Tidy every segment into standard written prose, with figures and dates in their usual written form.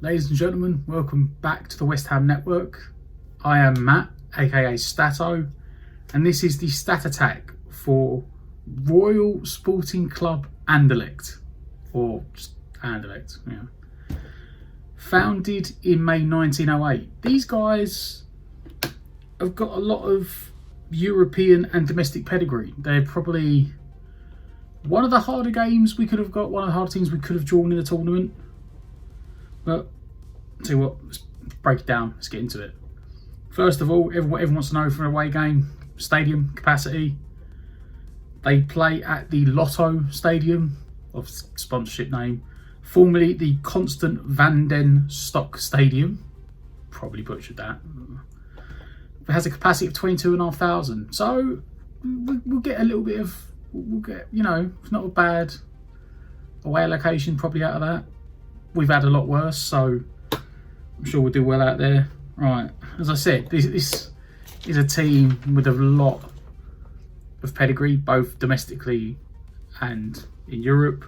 Ladies and gentlemen, welcome back to the West Ham Network. I am Matt, aka Stato, and this is the stat attack for Royal Sporting Club Anderlecht, or just Anderlecht. Yeah. Founded in May 1908. These guys have got a lot of European and domestic pedigree. They're probably one of the harder games we could have got, one of the harder teams we could have drawn in the tournament. But tell you what, let's break it down. Let's get into it. First of all, what everyone wants to know from an away game: stadium capacity. They play at the Lotto Stadium, of sponsorship name, formerly the Constant van den Stock Stadium. Probably butchered that. It has a capacity of 22,500. So we'll get a little bit of, it's not a bad away location probably out of that. We've had a lot worse, so I'm sure we'll do well out there. Right, as I said, this is a team with a lot of pedigree, both domestically and in Europe.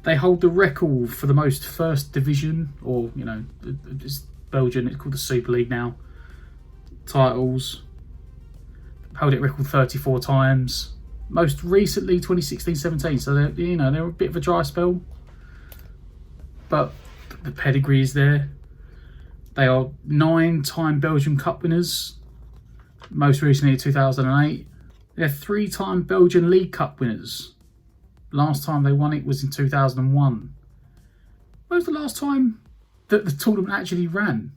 They hold the record for the most first division, or it's Belgian, it's called the Super League now, titles. Held it record 34 times. Most recently 2016-17, so they're a bit of a dry spell. But the pedigree is there. They are 9-time Belgian Cup winners, most recently in 2008. They're 3-time Belgian League Cup winners. Last time they won it was in 2001. When was the last time that the tournament actually ran?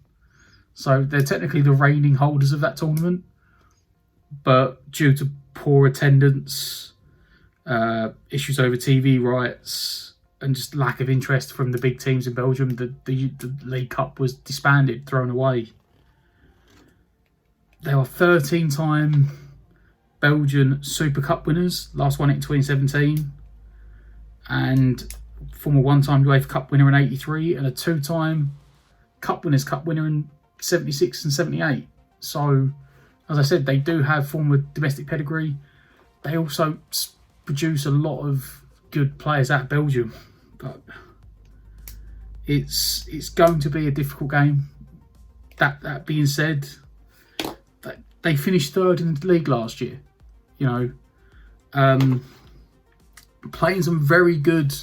So they're technically the reigning holders of that tournament, but due to poor attendance, issues over TV rights, and just lack of interest from the big teams in Belgium, the League Cup was disbanded, thrown away. They are 13-time Belgian Super Cup winners, last won it in 2017, and former one-time UEFA Cup winner in 83, and a 2-time Cup winner in 76 and 78. So, as I said, they do have former domestic pedigree. They also produce a lot of good players out of Belgium, but it's going to be a difficult game. That being said, they finished third in the league last year. Playing some very good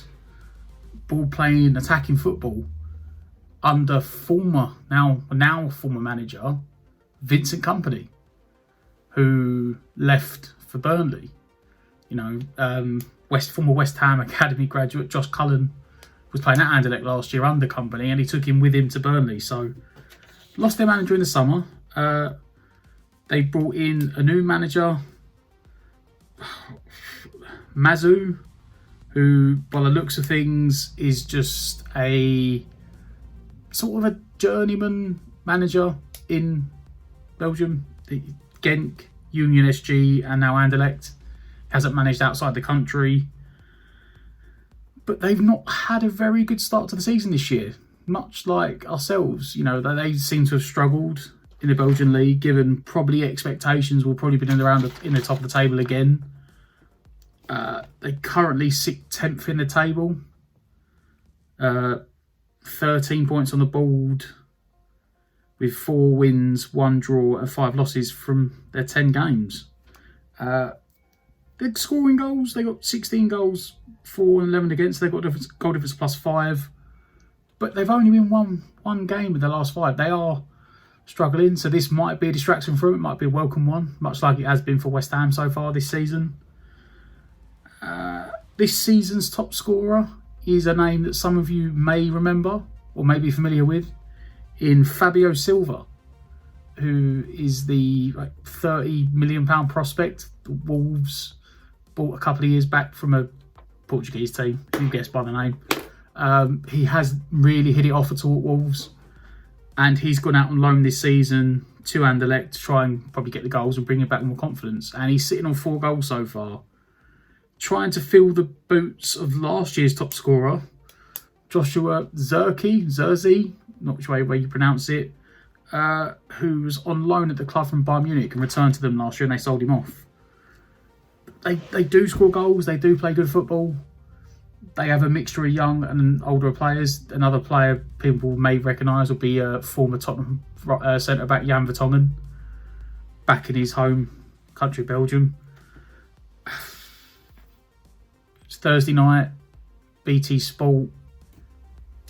ball playing, attacking football under now former manager Vincent Kompany, who left for Burnley. Former West Ham Academy graduate Josh Cullen was playing at Anderlecht last year under Kompany, and he took him with him to Burnley. So lost their manager in the summer. They brought in a new manager, Mazu, who, by the looks of things, is just a sort of a journeyman manager in Belgium. Genk, Union SG, and now Anderlecht. Hasn't managed outside the country, but they've not had a very good start to the season this year. Much like ourselves, they seem to have struggled in the Belgian league, given probably expectations will probably be in the top of the table again. They currently sit 10th in the table, 13 points on the board, with 4 wins, 1 draw, and 5 losses from their 10 games. They're scoring goals. They got 16 goals, 4 and 11 against. They've got goal difference +5, but they've only been one game in the last 5. They are struggling, so this might be a distraction for them. It might be a welcome one, much like it has been for West Ham so far this season. This season's top scorer is a name that some of you may remember or may be familiar with, in Fabio Silva, who is the £30 million prospect the Wolves bought a couple of years back from a Portuguese team. You guessed by the name. He has really hit it off at all at Wolves, and he's gone out on loan this season to Anderlecht to try and probably get the goals and bring him back more confidence. And he's sitting on 4 goals so far, trying to fill the boots of last year's top scorer, Joshua Zirkzee, not which way you pronounce it, who was on loan at the club from Bayern Munich and returned to them last year, and they sold him off. They do score goals, they do play good football, They have a mixture of young and older players. Another player people may recognise will be former Tottenham centre-back Jan Vertonghen, back in his home country, Belgium. It's Thursday night, BT Sport.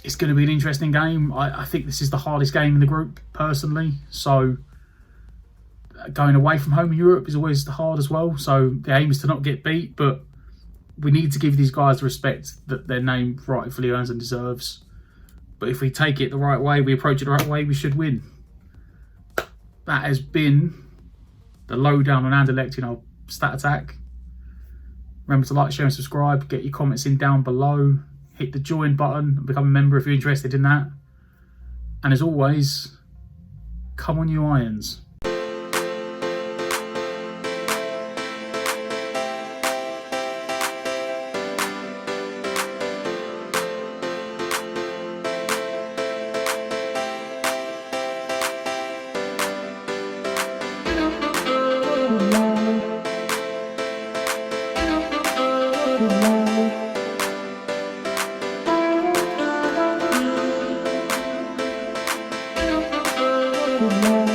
It's going to be an interesting game. I think this is the hardest game in the group, personally. So going away from home in Europe is always hard as well. So the aim is to not get beat, but we need to give these guys the respect that their name rightfully earns and deserves. But if we take it the right way, we approach it the right way, we should win. That has been the lowdown on Anderlecht in our stat attack. Remember to like, share and subscribe. Get your comments in down below. Hit the join button and become a member if you're interested in that. And as always, come on you Irons. Thank you.